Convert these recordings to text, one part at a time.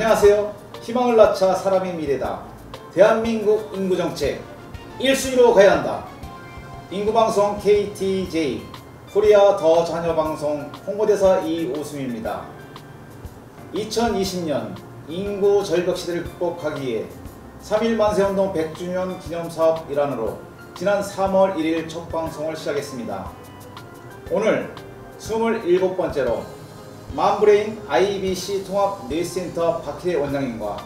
안녕하세요. 희망을 낳자 사람의 미래다. 대한민국 인구정책 1순위로 가야 한다. 인구방송 KTJ 코리아 더 자녀방송 홍보대사 이오승입니다. 2020년 인구 절벽 시대를 극복하기 위해 3.1 만세운동 100주년 기념사업 일환으로 지난 3월 1일 첫 방송을 시작했습니다. 오늘 27번째로 맘브레인 IBC 통합 뇌센터 박희래 원장님과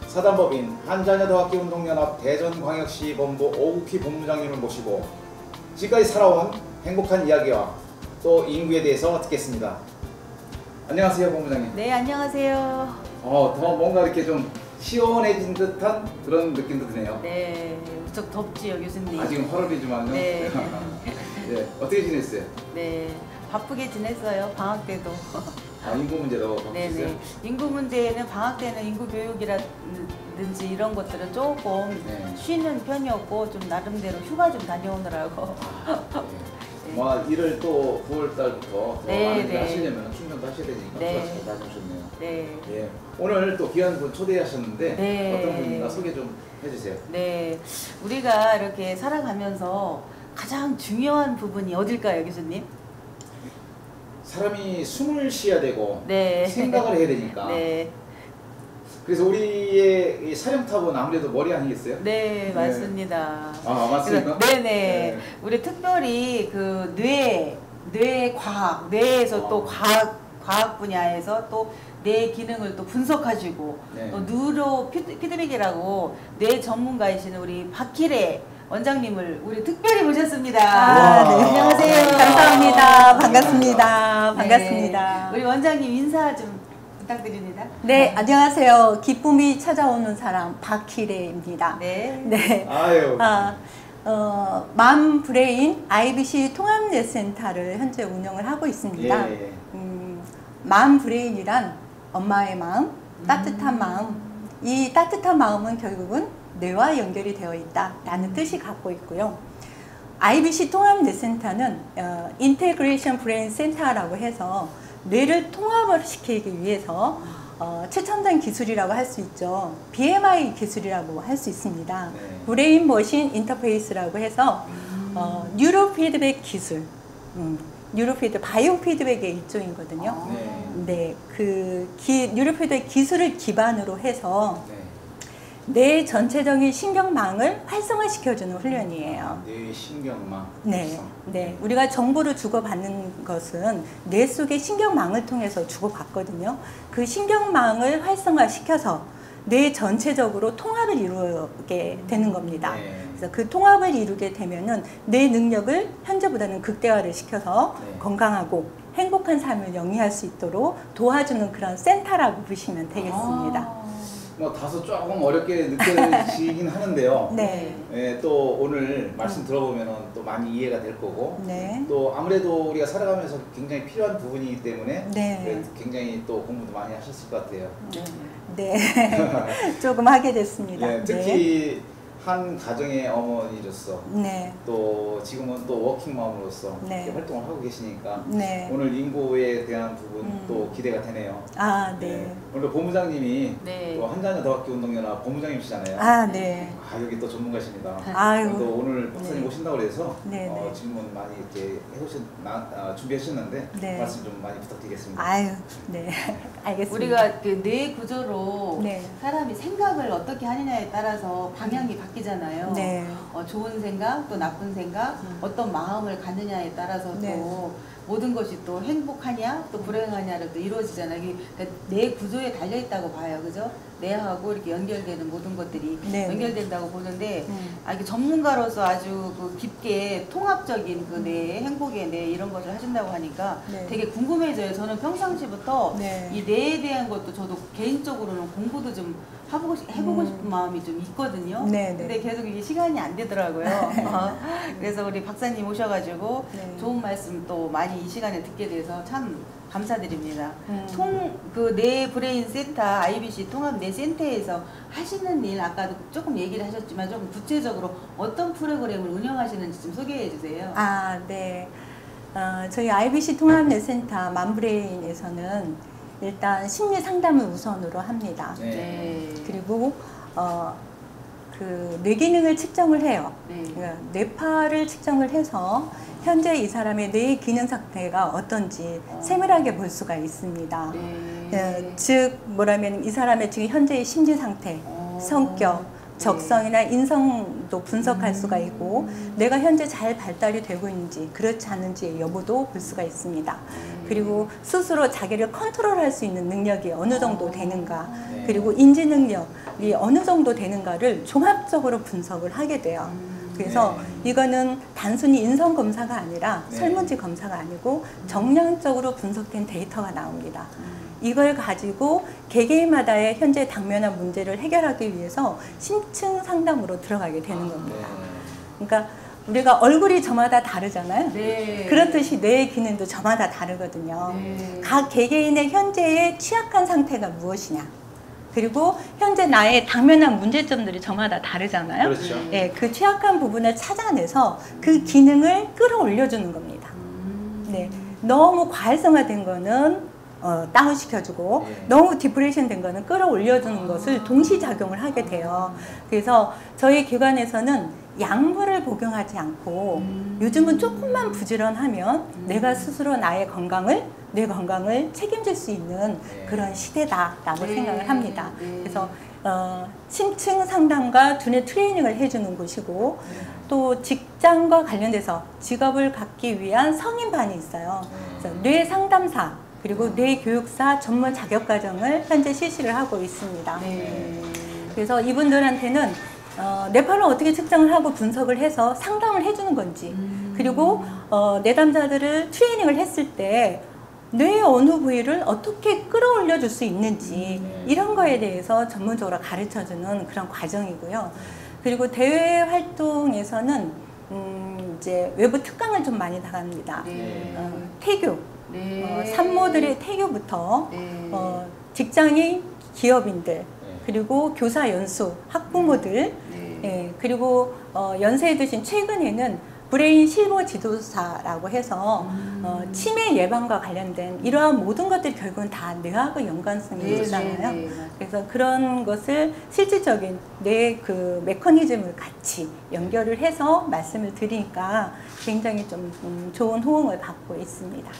사단법인 한자녀대학교운동연합 대전광역시 본부 오국희 본부장님을 모시고 지금까지 살아온 행복한 이야기와 또 인구에 대해서 듣겠습니다. 안녕하세요, 본부장님. 네, 안녕하세요. 더 뭔가 이렇게 좀 시원해진 듯한 그런 느낌도 드네요. 네, 무척 덥지요, 교수님. 아직은 8월이지만요. 네. 네, 어떻게 지냈어요? 네, 바쁘게 지냈어요, 방학 때도. 인구 문제로 바쁘셨어요? 네네. 인구 문제는 방학 때는 인구 교육이라든지 이런 것들은 조금 쉬는 편이었고 좀 나름대로 휴가 좀 다녀오느라고. 네. 일을 또 9월 달부터 더 많이 하시려면 충전도 하셔야 되니까 휴가 잘 다녀오셨네요. 네. 예. 오늘 또 귀한 분 초대하셨는데 어떤 분인가 소개 좀 해주세요. 네. 우리가 이렇게 살아가면서 가장 중요한 부분이 어딜까요, 교수님? 사람이 숨을 쉬어야 되고 생각을 해야 되니까. 그래서 우리의 이 사령탑은 아무래도 머리 아니겠어요? 네, 맞습니다. 맞습니까? 네네. 우리 특별히 그 뇌 과학, 뇌에서 또 과학 분야에서 또 뇌 기능을 또 분석하시고 또 뉴로 피드백이라고 뇌 전문가이신 우리 박희래 원장님을 우리 특별히 모셨습니다. 네. 안녕하세요. 감사합니다. 반갑습니다. 반갑습니다. 우리 원장님 인사 좀 부탁드립니다. 네, 안녕하세요. 기쁨이 찾아오는 사람 박희래입니다. 네. 아유. 맘브레인 IBC 통합뇌센터를 현재 운영을 하고 있습니다. 맘브레인이란 엄마의 마음, 따뜻한 마음. 이 따뜻한 마음은 결국은 뇌와 연결이 되어 있다라는 뜻이 갖고 있고요. IBC 통합뇌센터는 인테그레이션 브레인 센터라고 해서 뇌를 통합을 시키기 위해서 최첨단 기술이라고 할 수 있죠. BMI 기술이라고 할 수 있습니다. 브레인 머신 인터페이스라고 해서 뉴로 피드백 기술, 바이오 피드백의 일종이거든요. 뉴로 피드백 기술을 기반으로 해서 뇌 전체적인 신경망을 활성화시켜주는 훈련이에요. 뇌 신경망. 우리가 정보를 주고받는 것은 뇌 속의 신경망을 통해서 주고받거든요. 그 신경망을 활성화시켜서 뇌 전체적으로 통합을 이루게 되는 겁니다. 그래서 그 통합을 이루게 되면은 뇌 능력을 현재보다는 극대화를 시켜서 건강하고 행복한 삶을 영위할 수 있도록 도와주는 그런 센터라고 보시면 되겠습니다. 다소 조금 어렵게 느껴지긴 하는데요. 또 오늘 말씀 들어보면 또 많이 이해가 될 거고 또 아무래도 우리가 살아가면서 굉장히 필요한 부분이기 때문에 굉장히 또 공부도 많이 하셨을 것 같아요. 조금 하게 됐습니다. 특히 한 가정의 어머니로서 또 지금은 또 워킹맘으로서 활동을 하고 계시니까 오늘 인구에 대한 부분 또 기대가 되네요. 오늘 본부장님이 또 한자녀대학교운동연합 본부장님이시잖아요. 여기 또 전문가십니다. 또 오늘 박사님 오신다고 해서 질문 많이 이렇게 준비하셨는데 말씀 좀 많이 부탁드리겠습니다. 알겠습니다. 우리가 그 뇌 구조로 사람이 생각을 어떻게 하느냐에 따라서 방향이 바뀌잖아요. 좋은 생각, 또 나쁜 생각, 어떤 마음을 갖느냐에 따라서 또 모든 것이 또 행복하냐, 또 불행하냐를 또 이루어지잖아요. 그러니까 뇌 구조에 달려 있다고 봐요, 그죠? 뇌하고 이렇게 연결되는 모든 것들이 연결된다고 보는데, 이게 전문가로서 아주 그 깊게 통합적인 그 뇌, 행복의 뇌 이런 것을 하신다고 하니까 되게 궁금해져요. 저는 평상시부터 이 뇌에 대한 것도 저도 개인적으로는 공부도 좀 해보고 싶은 마음이 좀 있거든요. 근데 계속 이게 시간이 안 되더라고요. 그래서 우리 박사님 오셔가지고 좋은 말씀 또 많이 이 시간에 듣게 돼서 참 감사드립니다. 그 뇌 브레인 센터 IBC 통합 뇌 센터에서 하시는 일 아까도 조금 얘기를 하셨지만 조금 구체적으로 어떤 프로그램을 운영하시는지 좀 소개해 주세요. 저희 IBC 통합 뇌센터 맘브레인에서는 일단 심리 상담을 우선으로 합니다. 네. 그리고 그 뇌기능을 측정을 해요. 그러니까 뇌파를 측정을 해서 현재 이 사람의 뇌 기능 상태가 어떤지 세밀하게 볼 수가 있습니다. 즉 뭐라면 이 사람의 지금 현재의 심리 상태, 성격, 적성이나 인성도 분석할 수가 있고 내가 현재 잘 발달이 되고 있는지 그렇지 않은지의 여부도 볼 수가 있습니다. 그리고 스스로 자기를 컨트롤할 수 있는 능력이 어느 정도 되는가, 그리고 인지 능력이 어느 정도 되는가를 종합적으로 분석을 하게 돼요. 그래서 이거는 단순히 인성 검사가 아니라 설문지 검사가 아니고 정량적으로 분석된 데이터가 나옵니다. 이걸 가지고 개개인마다의 현재 당면한 문제를 해결하기 위해서 심층 상담으로 들어가게 되는 겁니다. 그러니까 우리가 얼굴이 저마다 다르잖아요. 그렇듯이 뇌의 기능도 저마다 다르거든요. 각 개개인의 현재의 취약한 상태가 무엇이냐, 그리고 현재 나의 당면한 문제점들이 저마다 다르잖아요. 그렇죠. 예, 그 취약한 부분을 찾아내서 그 기능을 끌어올려주는 겁니다. 네, 너무 과활성화된 거는 다운시켜주고 너무 디프레션 된 거는 끌어올려주는 것을 동시작용을 하게 돼요. 그래서 저희 기관에서는 약물을 복용하지 않고 요즘은 조금만 부지런하면 내가 스스로 나의 건강을, 뇌 건강을 책임질 수 있는 그런 시대다라고 생각을 합니다. 그래서 심층 상담과 두뇌 트레이닝을 해주는 곳이고 또 직장과 관련돼서 직업을 갖기 위한 성인반이 있어요. 그래서 뇌 상담사 그리고 뇌교육사 전문 자격과정을 현재 실시를 하고 있습니다. 그래서 이분들한테는 뇌파를 어떻게 측정을 하고 분석을 해서 상담을 해주는 건지, 그리고 내담자들을 트레이닝을 했을 때 뇌의 어느 부위를 어떻게 끌어올려 줄 수 있는지 이런 거에 대해서 전문적으로 가르쳐주는 그런 과정이고요. 그리고 대외 활동에서는 이제 외부 특강을 좀 많이 나갑니다. 태교, 산모들의 태교부터 직장인, 기업인들, 그리고 교사 연수, 학부모들, 그리고 연세에 드신 최근에는 브레인 실버 지도사라고 해서 치매 예방과 관련된 이러한 모든 것들이 결국은 다 뇌하고 연관성이 있잖아요. 그래서 그런 것을 실질적인 뇌 그 메커니즘을 같이 연결을 해서 말씀을 드리니까 굉장히 좀 좋은 호응을 받고 있습니다.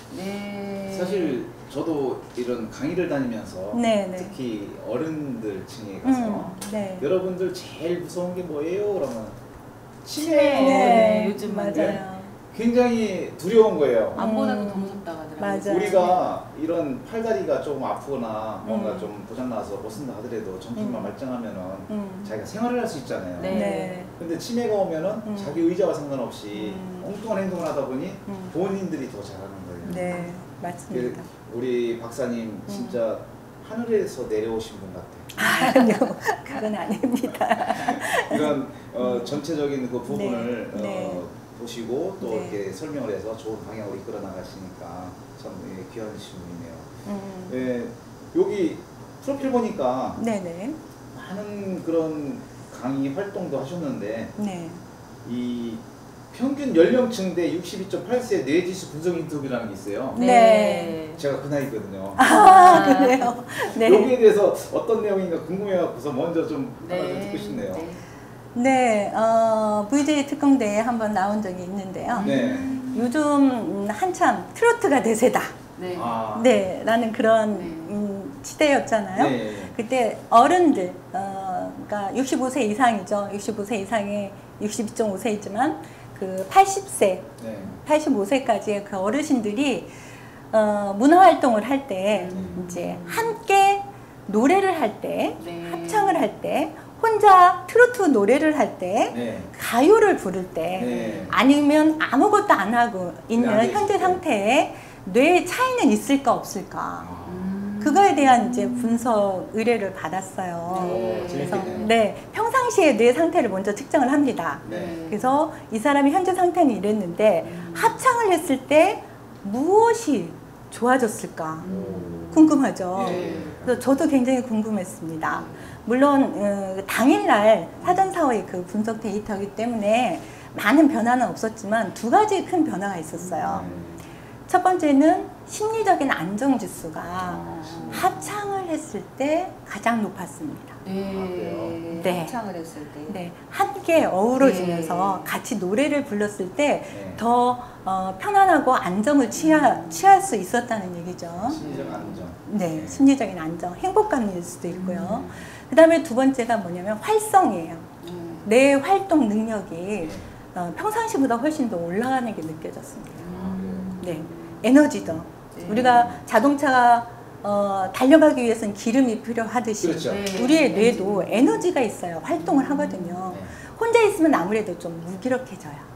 사실 저도 이런 강의를 다니면서 특히 어른들 층에 가서 여러분들 제일 무서운 게 뭐예요? 그러면 치매. 요즘 맞아요. 굉장히 두려운 거예요. 암보다도 더 무섭다고 하더라고요. 우리가 이런 팔다리가 조금 아프거나 뭔가 좀 고장나서 못 쓴다 하더라도 정신만 말짱하면은 자기가 생활을 할 수 있잖아요. 근데 치매가 오면은 자기 의지와 상관없이 엉뚱한 행동을 하다 보니 본인들이 더 잘하는 거예요. 네, 맞습니다. 우리 박사님 진짜 하늘에서 내려오신 분 같아요. 아니요, 그건 아닙니다. 이런 전체적인 그 부분을 보시고 또 이렇게 설명을 해서 좋은 방향으로 이끌어 나가시니까 참 귀한 신분이네요. 여기 프로필 보니까 많은 그런 강의 활동도 하셨는데 이 평균 연령층 대 62.8세 뇌지수 분석 인터뷰라는 게 있어요. 제가 그 나이거든요. 그래요? 여기에 대해서 어떤 내용인가 궁금해서 먼저 좀 하나 좀 듣고 싶네요. VJ 특공대에 한번 나온 적이 있는데요. 요즘 한참 트로트가 대세다. 라는 그런 시대였잖아요. 그때 어른들, 그러니까 65세 이상이죠. 65세 이상의 62.5세이지만 그 80세, 85세까지의 그 어르신들이 문화활동을 할 때 이제 함께 노래를 할 때, 합창을 할 때, 혼자 트로트 노래를 할 때, 가요를 부를 때, 아니면 아무것도 안 하고 있는 현재 상태에 뇌에 차이는 있을까 없을까, 그거에 대한 이제 분석 의뢰를 받았어요. 그래서 평상시에 뇌 상태를 먼저 측정을 합니다. 그래서 이 사람이 현재 상태는 이랬는데 합창을 했을 때 무엇이 좋아졌을까 궁금하죠. 그래서 저도 굉장히 궁금했습니다. 물론 당일날 사전사후의 그 분석 데이터이기 때문에 많은 변화는 없었지만 두 가지 큰 변화가 있었어요. 첫 번째는 심리적인 안정지수가 합창을 했을 때 가장 높았습니다. 네. 네. 합창을 했을 때. 네. 함께 어우러지면서 같이 노래를 불렀을 때 더 편안하고 안정을 취할 수 있었다는 얘기죠. 심리적 안정. 네. 심리적인 안정, 행복감일 수도 있고요. 그 다음에 두 번째가 뭐냐면 활성이에요. 내 활동 능력이 평상시보다 훨씬 더 올라가는 게 느껴졌습니다. 네. 에너지도. 우리가 자동차가 달려가기 위해서는 기름이 필요하듯이 그렇죠. 우리의 뇌도 에너지가 있어요. 활동을 하거든요. 혼자 있으면 아무래도 좀 무기력해져요.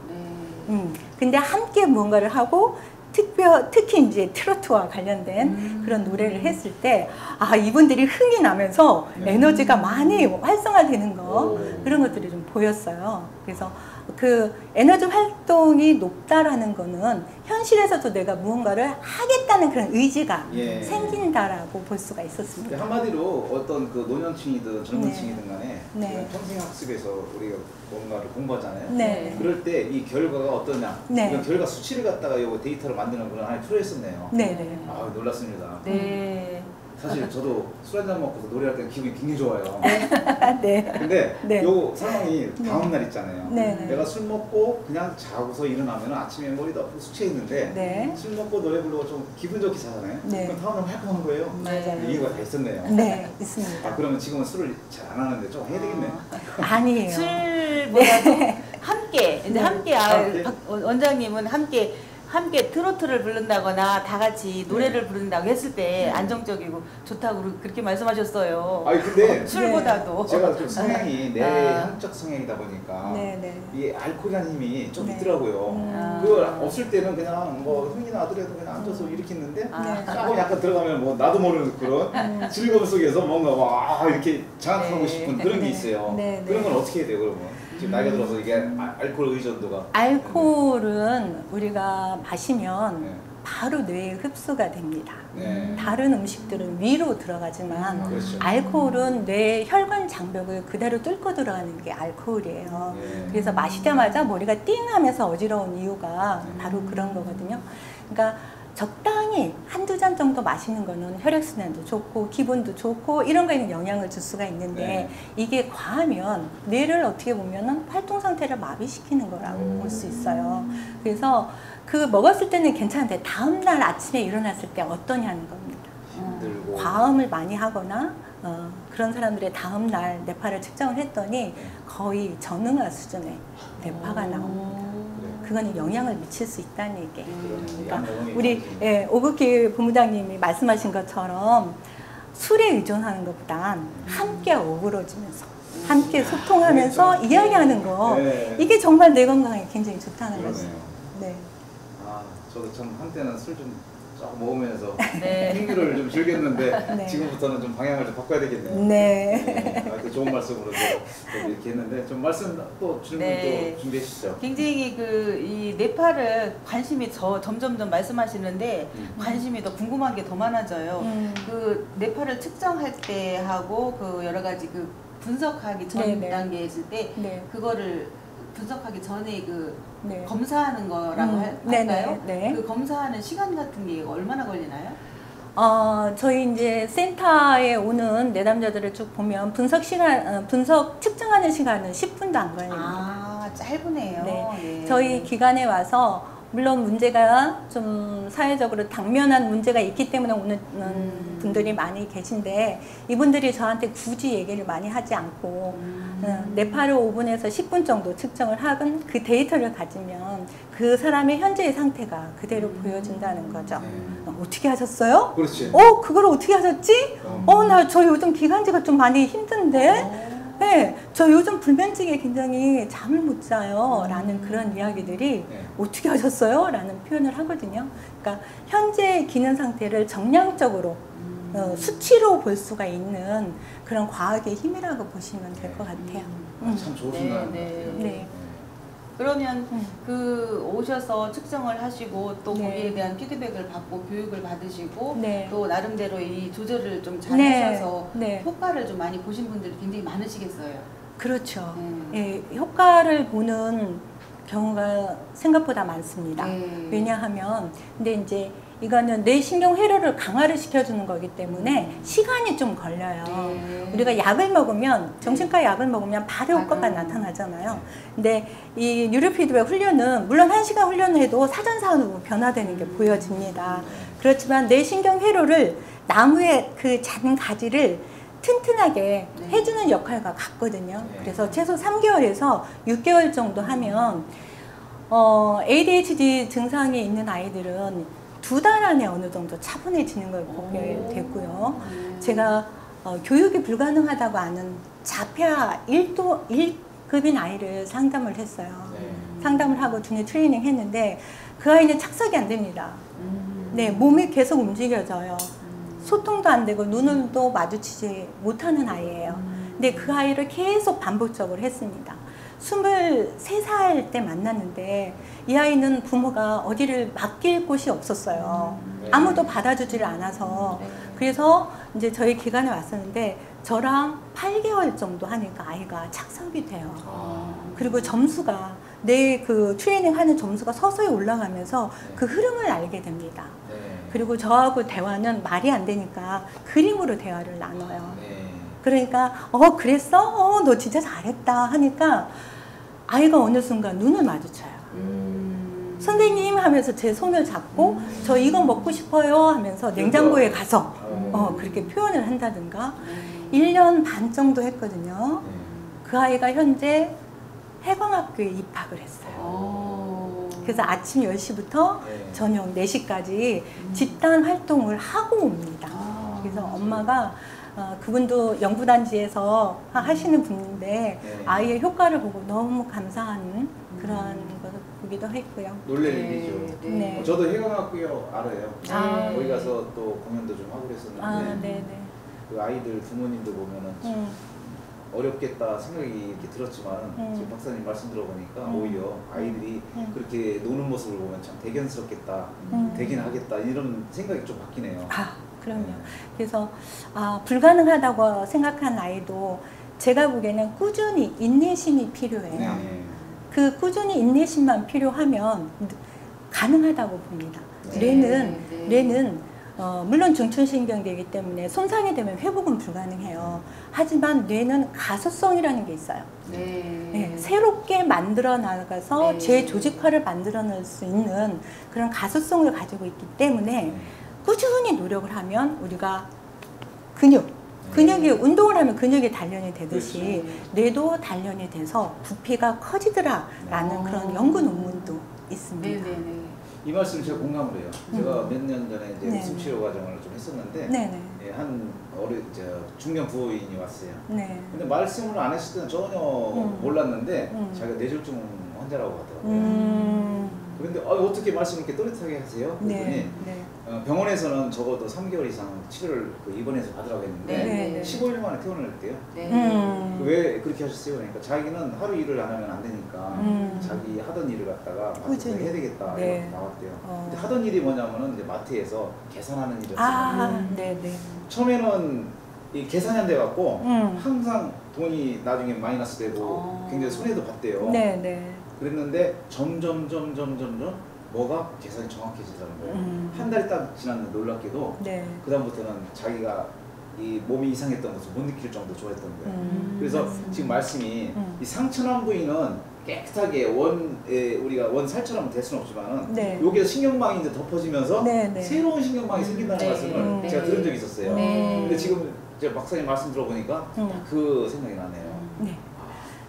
근데 함께 무언가를 하고 특히 이제 트로트와 관련된 그런 노래를 했을 때, 아, 이분들이 흥이 나면서 에너지가 많이 활성화되는 거, 그런 것들이 좀 보였어요. 그래서 그 에너지 활동이 높다라는 거는 현실에서도 내가 무언가를 하겠다는 그런 의지가 생긴다라고 볼 수가 있었습니다. 한마디로 어떤 그 노년층이든 젊은층이든 간에 평생학습에서 우리가 뭔가를 공부하잖아요. 그럴 때 이 결과가 어떠냐, 이런 결과 수치를 갖다가 요 데이터를 만드는 그런 하나의 프로였었네요. 아, 놀랐습니다. 사실 저도 술 한잔 먹고서 노래할 때는 기분이 굉장히 좋아요. 근데 요 상황이 다음날 있잖아요. 내가 술 먹고 그냥 자고서 일어나면 아침에 머리도 아프고 숙취해 있는데 술 먹고 노래 부르고 좀 기분 좋게 자잖아요. 그럼 다음날 활동한 거예요. 이유가 다 있었네요. 네, 있습니다. 아, 그러면 지금은 술을 잘 안 하는데 좀 해야 되겠네요. 아니에요. 술보다도 함께, 이제 함께, 박 원장님은 함께 트로트를 부른다거나 다 같이 노래를 부른다고 했을 때 안정적이고 좋다고 그렇게 말씀하셨어요. 아니 근데 술보다도 제가 좀 성향이 내향적 성향이다 보니까 이 알코올이라는 힘이 좀 있더라고요. 그걸 없을 때는 그냥 뭐 흥이 나더라도 그냥 앉아서 이렇게 있는데 조금 약간 들어가면 뭐 나도 모르는 그런 즐거움 속에서 뭔가 와 이렇게 장악하고 싶은 그런 게 있어요. 그런 건 어떻게 해야 돼요, 그러면? 지금 나이가 들어서 이게 알코올 의존도가. 알코올은 우리가 마시면 바로 뇌에 흡수가 됩니다. 다른 음식들은 위로 들어가지만 알코올은 뇌 혈관 장벽을 그대로 뚫고 들어가는 게 알코올이에요. 그래서 마시자마자 머리가 띵 하면서 어지러운 이유가 바로 그런 거거든요. 그러니까 적당히 한두 잔 정도 마시는 거는 혈액순환도 좋고 기분도 좋고 이런 거에는 영향을 줄 수가 있는데 이게 과하면 뇌를 어떻게 보면은 활동 상태를 마비시키는 거라고 볼 수 있어요. 그래서 그 먹었을 때는 괜찮은데 다음날 아침에 일어났을 때 어떠냐는 겁니다. 힘들고. 과음을 많이 하거나 그런 사람들의 다음날 뇌파를 측정을 했더니 거의 전응아 수준의 뇌파가 나옵니다. 그거는 영향을 미칠 수 있다는 얘기예요. 그러니까 우리 오국기 본부장님이 말씀하신 것처럼 술에 의존하는 것보단 함께 어우러지면서 함께 소통하면서 이야기하는 거 이게 정말 내 건강에 굉장히 좋다는 거죠. 네. 아, 저도 참 한때는 술 좀 조금 먹으면서 행위를 좀 즐겼는데 지금부터는 좀 방향을 좀 바꿔야 되겠네요. 하여튼 좋은 말씀으로 이렇게 했는데 좀 말씀 또 질문 또 준비해 주시죠. 굉장히 이 뇌파를 관심이 점점 말씀하시는데 관심이 더 궁금한 게 더 많아져요. 그 뇌파를 측정할 때 하고 그 여러 가지 그 분석하기 전 단계에 있을 때 그거를 분석하기 전에 검사하는 거라고 할까요? 그 검사하는 시간 같은 게 얼마나 걸리나요? 저희 이제 센터에 오는 내담자들을 쭉 보면 분석 측정하는 시간은 10분도 안 걸립니다. 아, 짧으네요. 저희 기관에 와서 물론 문제가 좀 사회적으로 당면한 문제가 있기 때문에 오는 분들이 많이 계신데 이분들이 저한테 굳이 얘기를 많이 하지 않고 뇌파를 5분에서 10분 정도 측정을 하건 그 데이터를 가지면 그 사람의 현재의 상태가 그대로 보여준다는 거죠. 어떻게 하셨어요? 그렇지. 그걸 어떻게 하셨지? 저 요즘 기관지가 좀 많이 힘든데 저 요즘 불면증에 굉장히 잠을 못 자요 라는 그런 이야기들이 어떻게 하셨어요? 라는 표현을 하거든요. 그러니까 현재의 기능 상태를 정량적으로 수치로 볼 수가 있는 그런 과학의 힘이라고 보시면 될 것 같아요. 참 좋은 생각이네요. 그러면 오셔서 측정을 하시고 또 거기에 대한 피드백을 받고 교육을 받으시고 또 나름대로 이 조절을 좀 잘 하셔서 효과를 좀 많이 보신 분들이 굉장히 많으시겠어요. 그렇죠. 효과를 보는 경우가 생각보다 많습니다. 왜냐하면 근데 이제 이거는 뇌신경 회로를 강화를 시켜주는 거기 때문에 시간이 좀 걸려요. 우리가 약을 먹으면, 정신과 약을 먹으면 바로 효과가 나타나잖아요. 근데 이 뉴로피드백 훈련은 물론 1시간 훈련을 해도 사전사후로 변화되는 게 보여집니다. 그렇지만 뇌신경 회로를 나무의 그 작은 가지를 튼튼하게 해주는 역할과 같거든요. 그래서 최소 3개월에서 6개월 정도 하면 ADHD 증상이 있는 아이들은 2달 안에 어느 정도 차분해지는 걸 보게 되고요. 제가 교육이 불가능하다고 하는 자폐아 1급인 아이를 상담을 했어요. 상담을 하고 두뇌 트레이닝 했는데 그 아이는 착석이 안 됩니다. 네, 몸이 계속 움직여져요. 소통도 안 되고 눈을도 마주치지 못하는 아이예요. 근데 그 아이를 계속 반복적으로 했습니다. 23살 때 만났는데 이 아이는 부모가 어디를 맡길 곳이 없었어요. 아무도 받아주지를 않아서. 그래서 이제 저희 기관에 왔었는데 저랑 8개월 정도 하니까 아이가 착석이 돼요. 그리고 점수가 내 그 트레이닝 하는 점수가 서서히 올라가면서 그 흐름을 알게 됩니다. 그리고 저하고 대화는 말이 안 되니까 그림으로 대화를 나눠요. 그러니까 그랬어? 너 진짜 잘했다 하니까 아이가 어느 순간 눈을 마주쳐요. 선생님 하면서 제 손을 잡고 저 이거 먹고 싶어요 하면서 냉장고에 가서 그렇게 표현을 한다든가 1년 반 정도 했거든요. 그 아이가 현재 해광학교에 입학을 했어요. 그래서 아침 10시부터 저녁 4시까지 집단 활동을 하고 옵니다. 그래서 엄마가 그분도 연구단지에서 하시는 분인데 아이의 효과를 보고 너무 감사한 그런 것을 보기도 했고요. 놀랄 일이죠. 저도 해광학교 알아요. 거기 가서 또 공연도 좀 하고 그랬었는데 그 아이들 부모님들 보면은 어렵겠다 생각이 이렇게 들었지만 지금 박사님 말씀 들어보니까 오히려 아이들이 그렇게 노는 모습을 보면 참 대견스럽겠다, 되긴 하겠다 이런 생각이 좀 바뀌네요. 그럼요. 그래서 불가능하다고 생각한 아이도 제가 보기에는 꾸준히 인내심이 필요해요. 그 꾸준히 인내심만 필요하면 가능하다고 봅니다. 뇌는 물론 중추신경계이기 때문에 손상이 되면 회복은 불가능해요. 하지만 뇌는 가소성이라는 게 있어요. 새롭게 만들어 나가서 재조직화를 만들어낼 수 있는 그런 가소성을 가지고 있기 때문에 꾸준히 노력을 하면 우리가 근육이 운동을 하면 근육이 단련이 되듯이 뇌도 단련이 돼서 부피가 커지더라라는 그런 연구 논문도 있습니다. 이 말씀 제가 공감을 해요. 제가 몇 년 전에 이제 웃음치료 과정을 좀 했었는데 한 중년 부호인이 왔어요. 근데 말씀을 안 했을 때는 전혀 몰랐는데 자기가 뇌졸중 환자라고 하더라고요. 그런데 어떻게 말씀을 이렇게 또렷하게 하세요? 그랬더니 병원에서는 적어도 3개월 이상 치료를 입원해서 받으라고 했는데 15일 만에 퇴원을 했대요. 왜 그렇게 하셨어요? 그러니까 자기는 하루 일을 안 하면 안 되니까 자기 하던 일을 갖다가 마트에서 해야 되겠다 이렇게 나왔대요. 근데 하던 일이 뭐냐면은 이제 마트에서 계산하는 일이었어요. 처음에는 이 계산이 안 돼갖고 항상 돈이 나중에 마이너스 되고 굉장히 손해도 봤대요. 그랬는데 점점 뭐가 계산이 정확해지더라는 거예요. 한 달이 딱 지났는데 놀랍게도 그 다음부터는 자기가 이 몸이 이상했던 것을 못 느낄 정도 좋아했던 거예요. 그래서 지금 말씀이 이 상처난 부위는 깨끗하게 우리가 원살처럼 될 수는 없지만은 여기서 신경망이 이제 덮어지면서 새로운 신경망이 생긴다는 말씀을 제가 들은 적이 있었어요. 근데 지금 제가 박사님 말씀 들어보니까 그 생각이 나네요.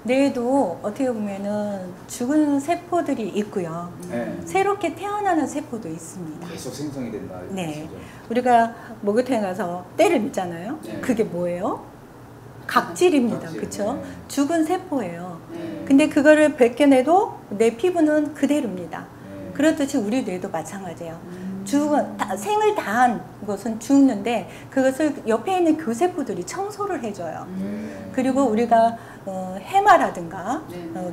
뇌에도 어떻게 보면은 죽은 세포들이 있고요. 새롭게 태어나는 세포도 있습니다. 계속 생성이 된다. 우리가 목욕탕에 가서 때를 믿잖아요. 그게 뭐예요? 각질입니다. 그렇죠? 죽은 세포예요. 근데 그거를 벗겨내도 내 피부는 그대로입니다. 그렇듯이 우리 뇌도 마찬가지예요. 생을 다한 것은 죽는데 그것을 옆에 있는 교세포들이 청소를 해줘요. 그리고 우리가 해마라든가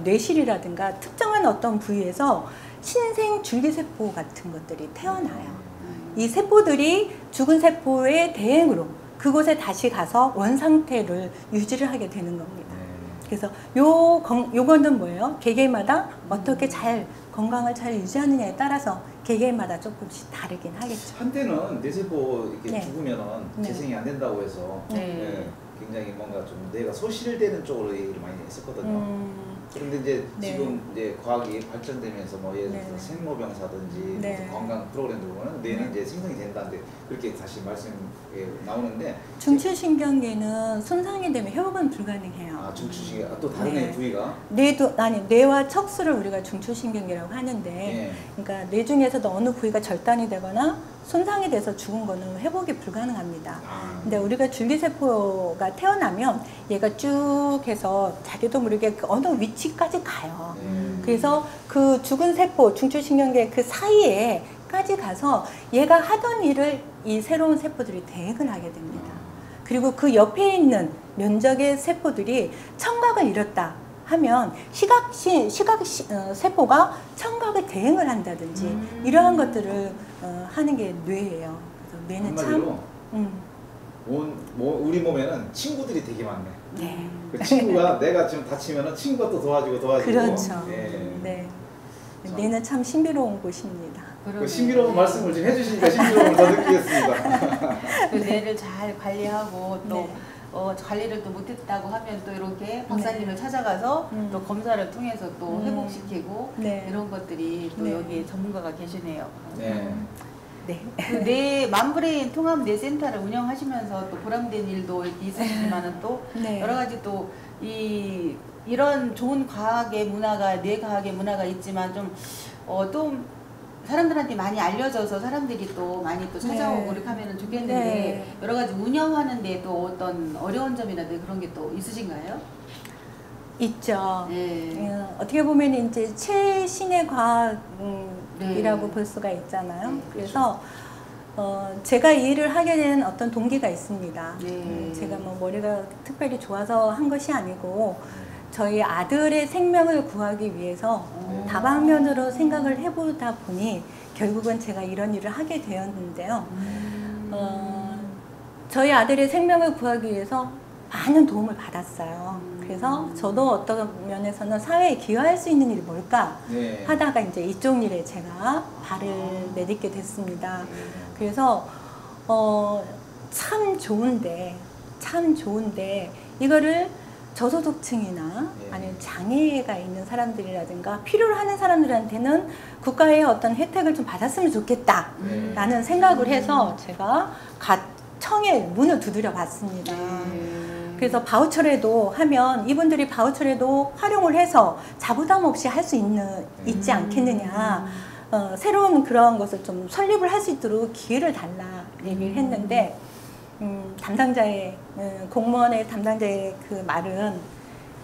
뇌실이라든가 특정한 어떤 부위에서 신생 줄기세포 같은 것들이 태어나요. 이 세포들이 죽은 세포의 대행으로 그곳에 다시 가서 원상태를 유지를 하게 되는 겁니다. 그래서 요거는 뭐예요? 개개인마다 어떻게 잘 건강을 잘 유지하느냐에 따라서 개개인마다 조금씩 다르긴 하겠죠. 한때는 뇌세포 이렇게 죽으면은 재생이 안 된다고 해서 굉장히 뭔가 좀 뇌가 소실되는 쪽으로 얘기를 많이 했었거든요. 그런데 이제 지금 이제 과학이 발전되면서 뭐 예를 들어서 생로병사든지 건강 프로그램들 보면 뇌는 이제 생성이 된다는데 그렇게 다시 말씀이 나오는데 중추신경계는 손상이 되면 회복은 불가능해요. 아, 중추신경 또 다른 부위가? 뇌와 척수를 우리가 중추신경계라고 하는데 그러니까 뇌 중에서도 어느 부위가 절단이 되거나 손상이 돼서 죽은 거는 회복이 불가능합니다. 근데 우리가 줄기세포가 태어나면 얘가 쭉 해서 자기도 모르게 그 어느 위치까지 가요. 그래서 그 죽은 세포, 중추신경계 그 사이에까지 가서 얘가 하던 일을 이 새로운 세포들이 대응을 하게 됩니다. 그리고 그 옆에 있는 면적의 세포들이 청각을 잃었다 하면 시각 세포가 청각에 대응을 한다든지 이러한 것들을 하는 게 뇌예요. 그래서 뇌는 참 우리 몸에는 친구들이 되게 많네. 그 친구가 내가 지금 다치면은 친구가 또 도와주고. 그렇죠. 뇌는 참 신비로운 곳입니다. 그 신비로운 말씀을 좀 해주시니까 신비로움을 더 느끼겠습니다. 그 뇌를 잘 관리하고 또 관리를 또 못했다고 하면 또 이렇게 박사님을 찾아가서 또 검사를 통해서 또 회복시키고 이런 것들이 또 여기에 전문가가 계시네요. 그 뇌 만브레인 통합 뇌센터를 운영하시면서 또 보람된 일도 있으시지만은 또 여러 가지 또 이런 좋은 과학의 문화가 뇌 과학의 문화가 있지만 좀 또 사람들한테 많이 알려져서 사람들이 또 많이 또 찾아오고 이렇게 하면 좋겠는데 여러 가지 운영하는데 또 어떤 어려운 점이라든지 그런 게 또 있으신가요? 있죠. 어떻게 보면 이제 최신의 과학이라고 볼 수가 있잖아요. 그래서 제가 이 일을 하게 된 어떤 동기가 있습니다. 제가 뭐 머리가 특별히 좋아서 한 것이 아니고 저희 아들의 생명을 구하기 위해서 다방면으로 생각을 해보다 보니 결국은 제가 이런 일을 하게 되었는데요. 저희 아들의 생명을 구하기 위해서 많은 도움을 받았어요. 그래서 저도 어떤 면에서는 사회에 기여할 수 있는 일이 뭘까 하다가 이제 이쪽 일에 제가 발을 내딛게 됐습니다. 그래서 참 좋은데 이거를 저소득층이나 아니면 장애가 있는 사람들이라든가 필요로 하는 사람들한테는 국가의 어떤 혜택을 좀 받았으면 좋겠다 라는 생각을 해서 제가 청에 문을 두드려 봤습니다. 그래서 바우처라도 하면 이분들이 바우처라도 활용을 해서 자부담 없이 할 수 있지 않겠느냐. 새로운 그런 것을 좀 설립을 할 수 있도록 기회를 달라 얘기를 했는데 공무원의 담당자의 그 말은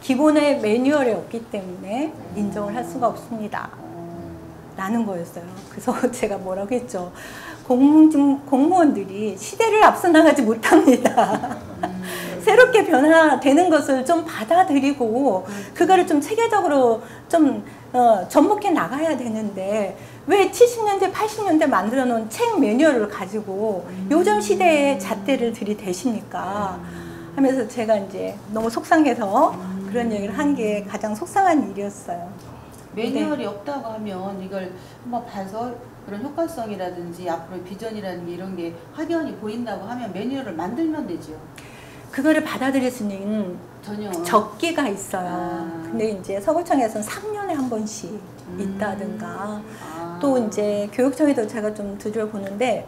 기본의 매뉴얼이 없기 때문에 인정을 할 수가 없습니다 라는 거였어요. 그래서 제가 뭐라고 했죠. 공무원들이 시대를 앞서 나가지 못합니다. 새롭게 변화되는 것을 좀 받아들이고 그거를 좀 체계적으로 좀 접목해 나가야 되는데 왜 70년대 80년대 만들어 놓은 책 매뉴얼을 가지고 요즘 시대의 잣대를 들이대십니까 하면서 제가 이제 너무 속상해서 그런 얘기를 한 게 가장 속상한 일이었어요. 매뉴얼이 없다고 하면 이걸 한번 봐서 그런 효과성이라든지 앞으로 비전이라든지 이런 게 확연히 보인다고 하면 매뉴얼을 만들면 되죠. 그거를 받아들일 수 있는 전혀 적기가 있어요. 근데 이제 서구청에서는 3년에 한 번씩 있다든가 또 이제 교육청에도 제가 좀 들여보는데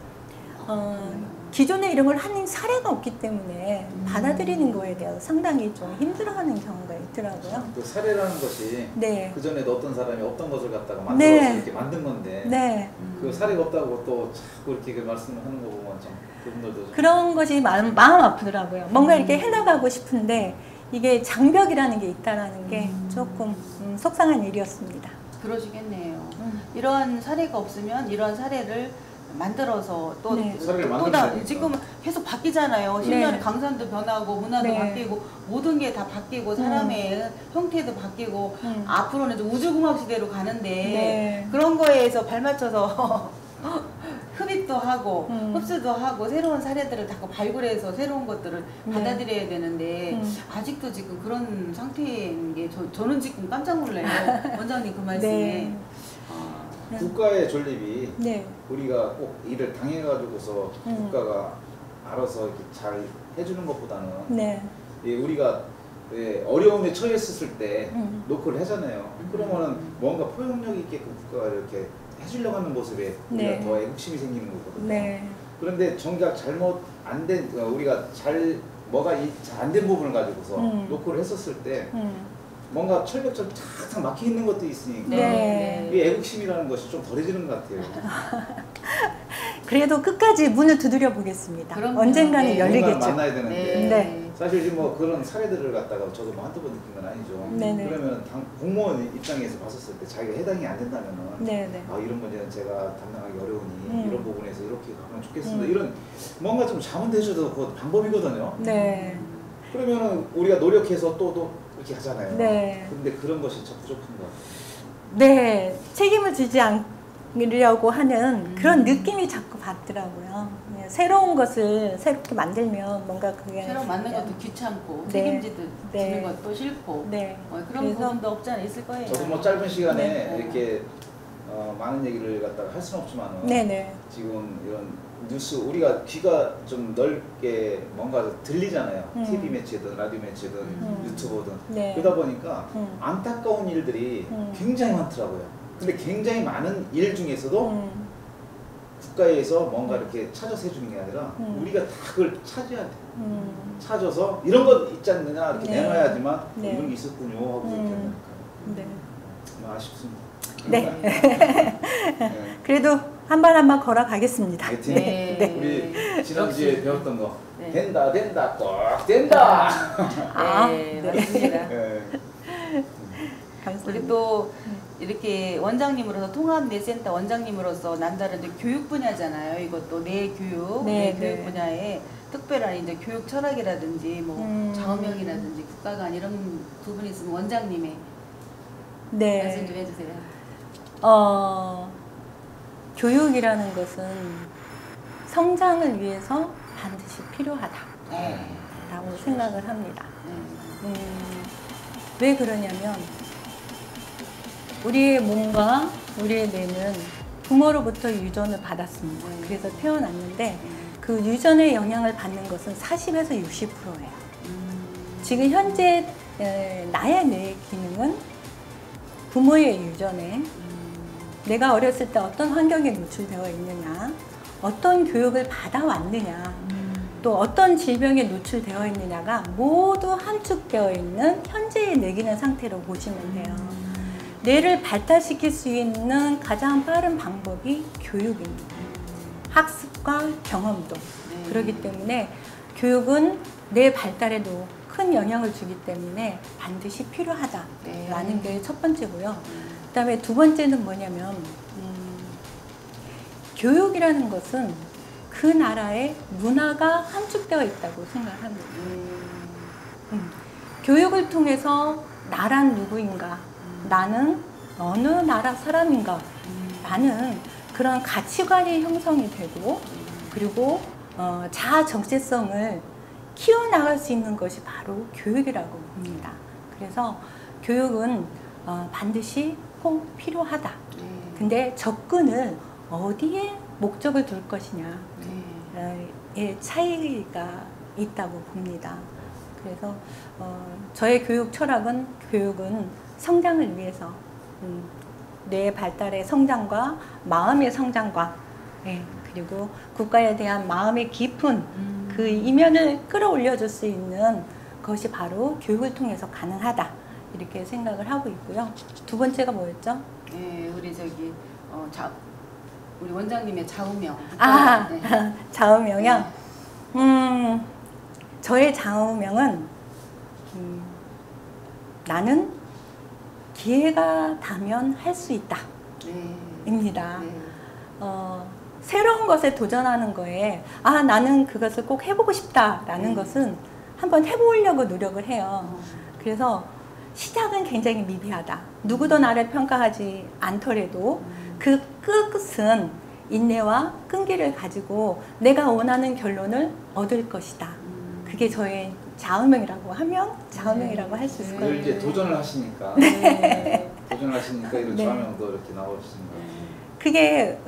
기존에 이런 걸 하는 사례가 없기 때문에 받아들이는 거에 대해서 상당히 좀 힘들어하는 경우가 있더라고요. 그 사례라는 것이 그 전에도 어떤 사람이 어떤 것을 갖다가 만들어서 이렇게 만든 건데 그 사례가 없다고 또 자꾸 이렇게 말씀을 하는 거 보면 좀 그분들도 좀 그런 것이 마음 아프더라고요. 뭔가 이렇게 해나가고 싶은데 이게 장벽이라는 게 있다라는 게 조금 속상한 일이었습니다. 그러시겠네요. 이런 사례가 없으면 이런 사례를 만들어서 또 지금 계속 바뀌잖아요. 10년에 강산도 변하고 문화도 바뀌고 모든 게 다 바뀌고 사람의 형태도 바뀌고 앞으로는 우주공학 시대로 가는데 그런 거에서 발맞춰서 흡입도 하고 흡수도 하고 새로운 사례들을 자꾸 발굴해서 새로운 것들을 받아들여야 되는데 아직도 지금 그런 상태인 게 저는 지금 깜짝 놀라요. 원장님 그 말씀에. 네. 국가의 존립이 우리가 꼭 일을 당해가지고서 국가가 알아서 이렇게 잘 해주는 것보다는 우리가 어려움에 처했을 때 노크를 하잖아요. 그러면은 뭔가 포용력 있게 그 국가가 이렇게 해주려고 하는 모습에 우리가 더 애국심이 생기는 거거든요. 그런데 정작 잘못 안 된, 우리가 뭐가 잘 안 된 부분을 가지고서 노크를 했었을 때 뭔가 철벽처럼 탁탁 막혀 있는 것도 있으니까 이 애국심이라는 것이 좀 덜해지는 것 같아요. 그래도 끝까지 문을 두드려 보겠습니다. 언젠가는 열리겠죠. 만나야 되는데 사실 지금 뭐 그런 사례들을 갖다가 저도 뭐 한두 번 느낀 건 아니죠. 그러면 공무원 입장에서 봤었을 때 자기가 해당이 안 된다면은 아 이런 문제는 제가 담당하기 어려우니 이런 부분에서 이렇게 가면 좋겠습니다. 이런 뭔가 좀 자문돼줘도 그 방법이거든요. 그러면은 우리가 노력해서 또 이렇게 하잖아요. 근데 그런 것이 참 부족한 것 같아요. 책임을 지지 않으려고 하는 그런 느낌이 자꾸 받더라고요. 새로운 것을 새롭게 만들면 뭔가 그게 새로 만든 것도 귀찮고 책임지는 것도 싫고 그런 부분도 없지 않아 있을 거예요. 저도 뭐 짧은 시간에 이렇게 많은 얘기를 갖다가 할 수는 없지만은 지금 이런 뉴스 우리가 귀가 좀 넓게 뭔가 들리잖아요. TV 매체든 라디오 매체든 유튜브든 그러다 보니까 안타까운 일들이 굉장히 많더라고요. 근데 굉장히 많은 일 중에서도 국가에서 뭔가 이렇게 찾아서 해주는 게 아니라 우리가 다 그걸 찾아야 돼. 찾아서 이런 거 있지 않느냐 이렇게 내놔야지만 이런 게 있었군요 하고 이렇게 하니까 아쉽습니다. 그래도 한 번 한 번 걸어가겠습니다. 우리 지난주에 배웠던 거 된다 꼭 된다. 맞습니다. 우리 또 이렇게 원장님으로서 통합내센터 원장님으로서 남다른 교육 분야잖아요. 이것도 내교육, 교육 분야에 특별한 이제 교육 철학이라든지 뭐 좌우명이라든지 국가관 이런 부분이 있으면 원장님의 말씀 좀 해주세요. 교육이라는 것은 성장을 위해서 반드시 필요하다 라고 생각을 합니다. 왜 그러냐면 우리의 몸과 우리의 뇌는 부모로부터 유전을 받았습니다. 그래서 태어났는데 그 유전의 영향을 받는 것은 40에서 60%예요. 지금 현재 나의 뇌의 기능은 부모의 유전에 내가 어렸을 때 어떤 환경에 노출되어 있느냐, 어떤 교육을 받아왔느냐, 또 어떤 질병에 노출되어 있느냐가 모두 함축되어 있는 현재의 뇌 기능 상태로 보시면 돼요. 뇌를 발달시킬 수 있는 가장 빠른 방법이 교육입니다. 학습과 경험도. 그렇기 때문에 교육은 뇌 발달에도 큰 영향을 주기 때문에 반드시 필요하다라는 게 첫 번째고요. 그 다음에 두 번째는 뭐냐면 교육이라는 것은 그 나라의 문화가 함축되어 있다고 생각합니다. 교육을 통해서 나란 누구인가, 나는 어느 나라 사람인가 라는 그런 가치관이 형성이 되고 그리고 자아 정체성을 키워나갈 수 있는 것이 바로 교육이라고 봅니다. 그래서 교육은 반드시 꼭 필요하다. 근데 접근을 어디에 목적을 둘 것이냐의 차이가 있다고 봅니다. 그래서 저의 교육 철학은 교육은 성장을 위해서 뇌 발달의 성장과 마음의 성장과 그리고 국가에 대한 마음의 깊은 그 이면을 끌어올려 줄 수 있는 것이 바로 교육을 통해서 가능하다 이렇게 생각을 하고 있고요. 두 번째가 뭐였죠? 우리 우리 원장님의 좌우명. 좌우명이요? 저의 좌우명은 나는 기회가 닿으면 할 수 있다 입니다. 새로운 것에 도전하는 거에 나는 그것을 꼭 해보고 싶다라는 것은 한번 해보려고 노력을 해요. 그래서 시작은 굉장히 미비하다. 누구도 나를 평가하지 않더라도 그 끝은 인내와 끈기를 가지고 내가 원하는 결론을 얻을 것이다. 그게 저의 좌우명이라고 하면 좌우명이라고 할 수 있을 거예요. 이제 도전을 하시니까 도전을 하시니까 이런 좌우명도 이렇게 나오시는 거예요. 그게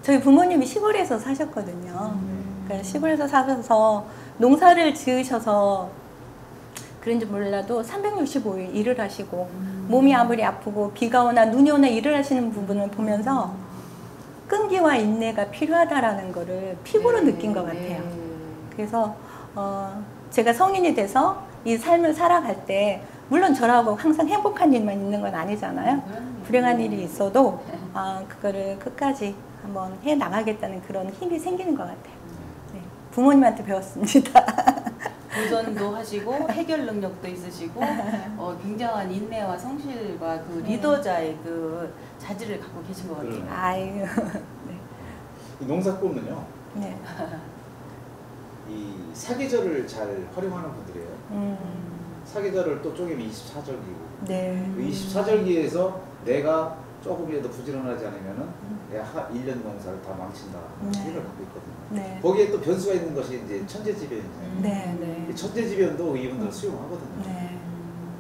저희 부모님이 시골에서 사셨거든요. 그러니까 시골에서 사셔서 농사를 지으셔서 그런지 몰라도 365일 일을 하시고 몸이 아무리 아프고 비가 오나 눈이 오나 일을 하시는 부분을 보면서 끈기와 인내가 필요하다라는 거를 피부로 느낀 것 같아요. 그래서 제가 성인이 돼서 이 삶을 살아갈 때 물론 저라고 항상 행복한 일만 있는 건 아니잖아요. 불행한 일이 있어도 그거를 끝까지 한번 해 나가겠다는 그런 힘이 생기는 것 같아요. 네, 부모님한테 배웠습니다. 도전도 하시고 해결 능력도 있으시고 굉장한 인내와 성실과 그 리더자의 그 자질을 갖고 계신 것 같아요. 아유. 네. 이 농사꾼은요. 네. 이 사계절을 잘 활용하는 분들이에요. 사계절을 또 쪼개면 24절기고 네. 그 24절기에서 내가 조금이라도 부지런하지 않으면은 내가 1년 농사를 다 망친다. 생각을 갖고 있거든요. 네. 거기에 또 변수가 있는 것이 이제 천재지변이잖아요. 네, 네. 천재지변도 이분들은 수용하거든요. 네.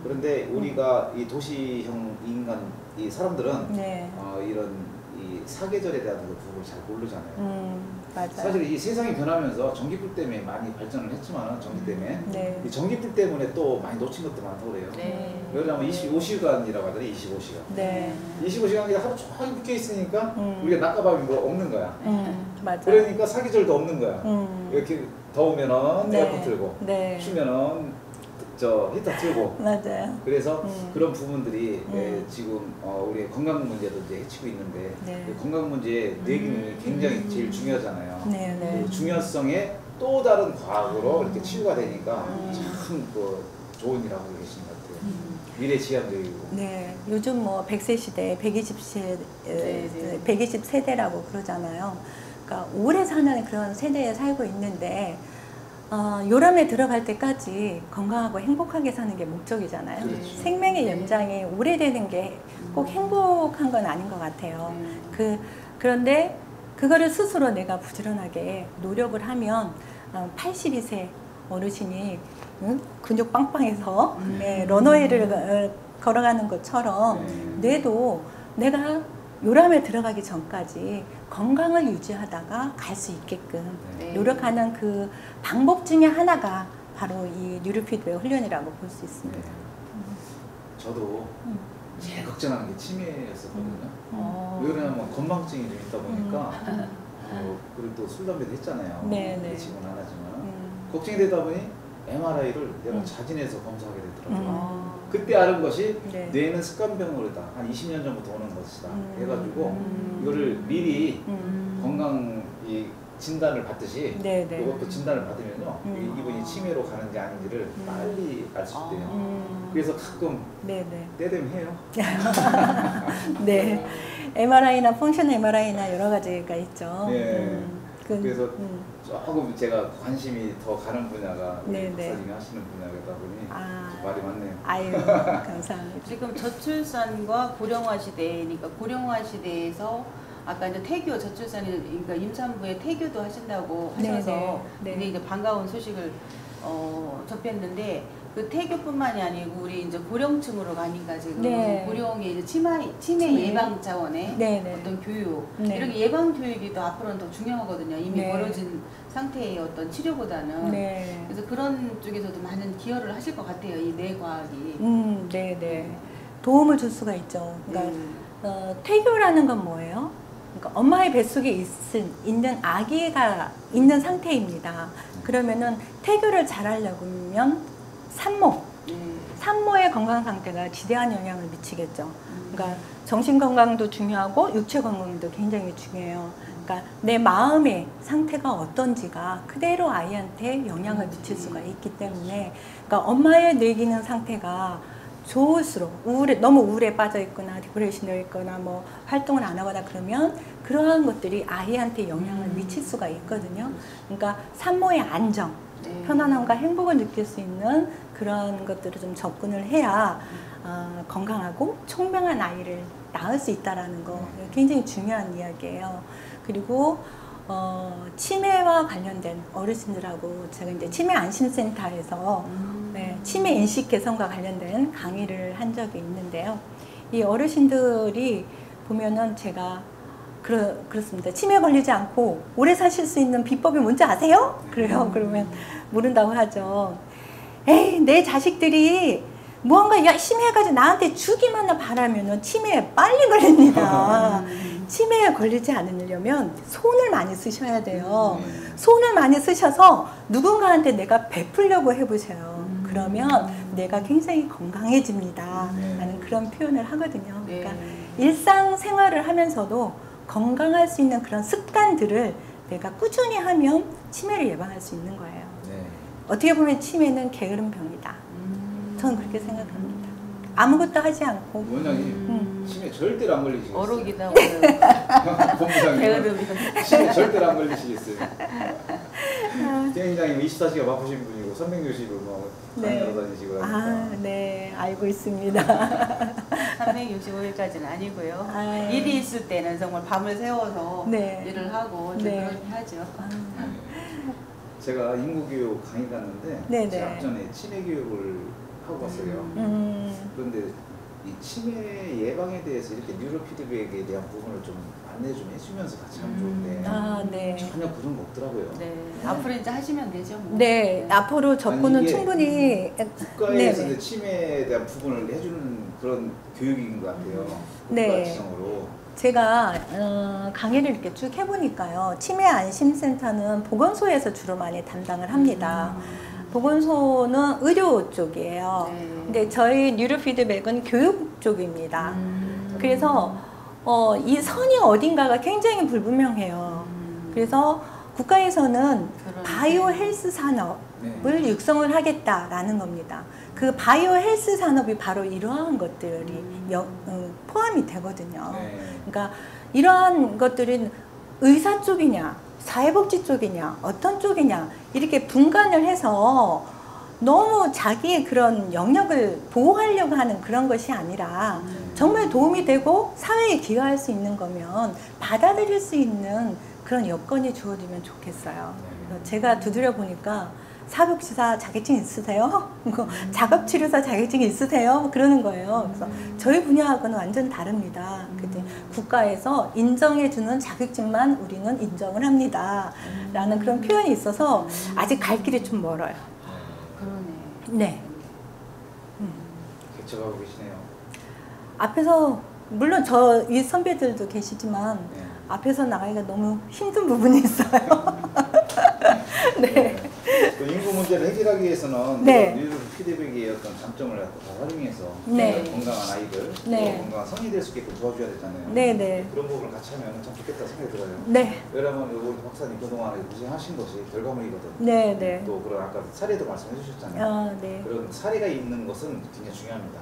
그런데 우리가 이 도시형 인간, 이 사람들은 네. 이런 이 사계절에 대한 그 부분을 잘 모르잖아요. 맞아요. 사실 이 세상이 변하면서 전기불 때문에 많이 발전을 했지만 전기 때문에 네. 이 전기불 때문에 또 많이 놓친 것도 많다고 그래요. 네. 왜냐하면 25시간이라고 하더니 25시간. 네. 25시간이 하루 종일 묶여 있으니까 우리가 낮과밤이 뭐 없는 거야. 맞아요. 그러니까 사계절도 없는 거야. 이렇게 더우면은 네. 에어컨 틀고 네. 추면은 저 히터 틀고. 맞아요. 그래서 그런 부분들이 지금 우리 건강 문제도 이제 해치고 있는데 네. 그 건강 문제의 뇌기능이 굉장히 제일 중요하잖아요. 네, 네. 그 중요성에 또 다른 과학으로 이렇게 치유가 되니까 참 좋은 일 하고 계신 것 같아요. 미래 지향적이고. 네, 요즘 뭐 100세 시대, 120세대라고 그러잖아요. 그러니까 오래 사는 그런 세대에 살고 있는데 요람에 들어갈 때까지 건강하고 행복하게 사는 게 목적이잖아요. 그렇죠. 생명의 연장이 오래되는 게 꼭 행복한 건 아닌 것 같아요. 그런데 그거를 스스로 내가 부지런하게 노력을 하면 82세 어르신이 근육 빵빵해서 러너웨이를 걸어가는 것처럼 뇌도 내가 요람에 들어가기 전까지 건강을 유지하다가 갈 수 있게끔 노력하는 그 방법 중에 하나가 바로 이 뉴로피드백 훈련이라고 볼 수 있습니다. 저도 제일 걱정하는 게 치매였었거든요. 왜 그러냐면 건망증이 좀 있다 보니까 그리고 또 술, 담배도 했잖아요. 지금은 안 하지만 걱정이 되다 보니 MRI를 내가 자진해서 검사하게 되더라고요. 그때 아는 것이 뇌는 습관병으로다. 한 20년 전부터 오는 것이다. 해가지고 이거를 미리 건강 진단을 받듯이 이것도 진단을 받으면요 이분이 치매로 가는지 아닌지를 빨리 알 수 있대요. 그래서 가끔 때 되면 해요. 네, MRI나 펑션 MRI나 여러 가지가 있죠. 네. 그래서 조금 제가 관심이 더 가는 분야가 박사님이 하시는 분야다 보니 말이 많네요. 아유, 감사합니다. 지금 저출산과 고령화 시대니까 고령화 시대에서 아까 이제 태교 저출산이 그러니까 임산부에 태교도 하신다고 하셔서 굉장히 이제 반가운 소식을 접했는데 그 태교뿐만이 아니고 우리 이제 고령층으로 가니까 지금 고령의 이제 치매 예방 차원의 어떤 교육 이런 예방 교육이 또 앞으로는 더 중요하거든요. 이미 벌어진 상태의 어떤 치료보다는 그래서 그런 쪽에서도 많은 기여를 하실 것 같아요. 이 뇌과학이. 네네. 도움을 줄 수가 있죠. 그러니까 태교라는 건 뭐예요? 그러니까 엄마의 뱃속에 있는 아기가 있는 상태입니다. 그러면은 태교를 잘하려면 산모의 건강 상태가 지대한 영향을 미치겠죠. 그러니까 정신 건강도 중요하고 육체 건강도 굉장히 중요해요. 그러니까 내 마음의 상태가 어떤지가 그대로 아이한테 영향을 미칠 수가 있기 때문에 그러니까 엄마의 뇌기능 상태가 좋을수록 너무 우울에 빠져 있거나 디프레션에 있거나 뭐 활동을 안 하거나 그러면 그러한 것들이 아이한테 영향을 미칠 수가 있거든요. 그러니까 산모의 안정, 편안함과 행복을 느낄 수 있는 그런 것들을 좀 접근을 해야 건강하고 총명한 아이를 낳을 수 있다는 거 굉장히 중요한 이야기예요. 그리고 치매와 관련된 어르신들하고 제가 이제 치매 안심센터에서 네, 치매 인식 개선과 관련된 강의를 한 적이 있는데요. 이 어르신들이 보면은 제가 그렇습니다. 치매 걸리지 않고 오래 사실 수 있는 비법이 뭔지 아세요? 그래요. 그러면 모른다고 하죠. 에이, 내 자식들이 무언가 열심히 해가지고 나한테 주기만 바라면은 치매에 빨리 걸립니다. 치매에 걸리지 않으려면 손을 많이 쓰셔야 돼요. 손을 많이 쓰셔서 누군가한테 내가 베풀려고 해보세요. 그러면 내가 굉장히 건강해집니다. 라는 그런 표현을 하거든요. 그러니까 일상생활을 하면서도 건강할 수 있는 그런 습관들을 내가 꾸준히 하면 치매를 예방할 수 있는 거예요. 어떻게 보면 치매는 게으름병이다. 저는 그렇게 생각합니다. 아무것도 하지 않고. 원장님, 치매 절대로 안 걸리시겠어요? 어록이다 오늘. 본부장님, 치매 절대로 안 걸리시겠어요? 굉장히 24시간 바쁘신 분이고 365일 강의하러 다니시고 하니까. 네, 알고 있습니다. 365일까지는 아니고요. 일이 있을 때는 정말 밤을 새워서 일을 하고 그렇게 하죠. 제가 인구교육 강의 갔는데 제 앞전에 치매 교육을 하고 왔어요. 그런데 이 치매 예방에 대해서 이렇게 뉴로 피드백에 대한 부분을 좀 안내 좀 해주면서 같이 하면 좋은데 전혀 그런 거 없더라고요. 앞으로 이제 하시면 되죠. 뭐. 앞으로 접근은 충분히 국가에서 치매에 대한 부분을 해주는 그런 교육인 것 같아요. 국가 지정으로. 제가 강의를 이렇게 쭉 해보니까요. 치매 안심센터는 보건소에서 주로 많이 담당을 합니다. 보건소는 의료 쪽이에요. 근데 저희 뉴로 피드백은 교육 쪽입니다. 그래서 이 선이 어딘가가 굉장히 불분명해요. 그래서 국가에서는 바이오 헬스 산업을 육성을 하겠다라는 겁니다. 그 바이오 헬스 산업이 바로 이러한 것들이 포함이 되거든요. 그러니까 이러한 것들은 의사 쪽이냐, 사회복지 쪽이냐, 어떤 쪽이냐 이렇게 분간을 해서 너무 자기의 그런 영역을 보호하려고 하는 그런 것이 아니라 정말 도움이 되고 사회에 기여할 수 있는 거면 받아들일 수 있는 그런 여건이 주어지면 좋겠어요. 제가 두드려 보니까 사복지사 자격증 있으세요? 작업치료사 자격증 있으세요? 그러는 거예요. 그래서 저희 분야하고는 완전 다릅니다. 국가에서 인정해주는 자격증만 우리는 인정을 합니다. 라는 그런 표현이 있어서 아직 갈 길이 좀 멀어요. 그러네. 개척하고 계시네요. 앞에서 물론 저 위 선배들도 계시지만 앞에서 나가기가 너무 힘든 부분이 있어요. 인구 문제를 해결하기 위해서는 뉴로 피드백의 어떤 장점을 다 활용해서 건강한 아이들, 건강한 성인이 될 수 있게끔 도와줘야 되잖아요. 그런 부분을 같이 하면 참 좋겠다 생각이 들어요. 여러분, 우리 박사님 그동안 고생하신 것이 결과물이거든요. 또 그런 아까 사례도 말씀해 주셨잖아요. 그런 사례가 있는 것은 굉장히 중요합니다.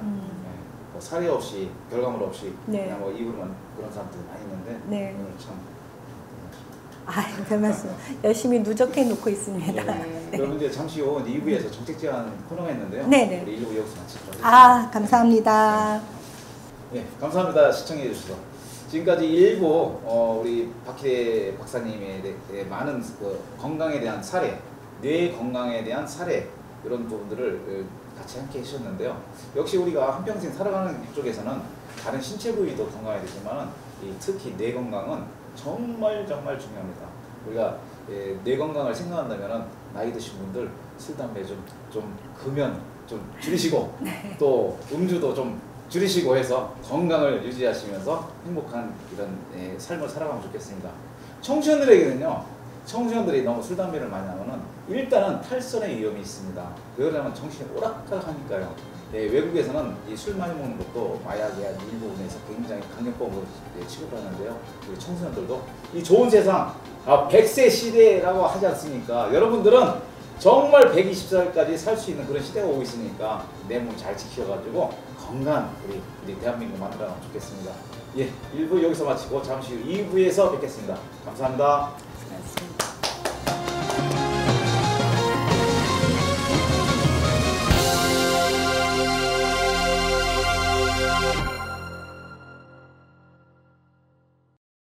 뭐 사례 없이 결과물 없이 그냥 뭐 입으로만 그런 사람들이 많이 있는데 오늘 참. 별 말씀. 열심히 누적해 놓고 있습니다. 그럼 이제 잠시 후 2부에서 정책 제안 코너가 있는데요. 우리 1부 여기서 마치도록 하겠습니다. 감사합니다. 감사합니다. 시청해 주셔서. 지금까지 1부 우리 박희대 박사님의 많은 건강에 대한 사례, 뇌 건강에 대한 사례 이런 부분들을 같이 함께 해주셨는데요. 역시 우리가 한평생 살아가는 쪽에서는 다른 신체 부위도 건강해야 되지만 특히 뇌 건강은 정말 중요합니다. 우리가 뇌 건강을 생각한다면 나이 드신 분들 술, 담배 좀 금연 좀 줄이시고 또 음주도 좀 줄이시고 해서 건강을 유지하시면서 행복한 이런 삶을 살아가면 좋겠습니다. 청소년들이 너무 술, 담배를 많이 하면 일단은 탈선의 위험이 있습니다. 왜냐하면 정신이 오락가락하니까요. 외국에서는 이 술 많이 먹는 것도 마약의 일부분에서 굉장히 강력법으로 취급을 하는데요. 우리 청소년들도 이 좋은 세상, 100세 시대라고 하지 않습니까? 여러분들은 정말 120살까지 살 수 있는 그런 시대가 오고 있으니까 내 몸 잘 지켜가지고 건강한 우리 대한민국 만들어가면 좋겠습니다. 1부 여기서 마치고 잠시 후 2부에서 뵙겠습니다. 감사합니다.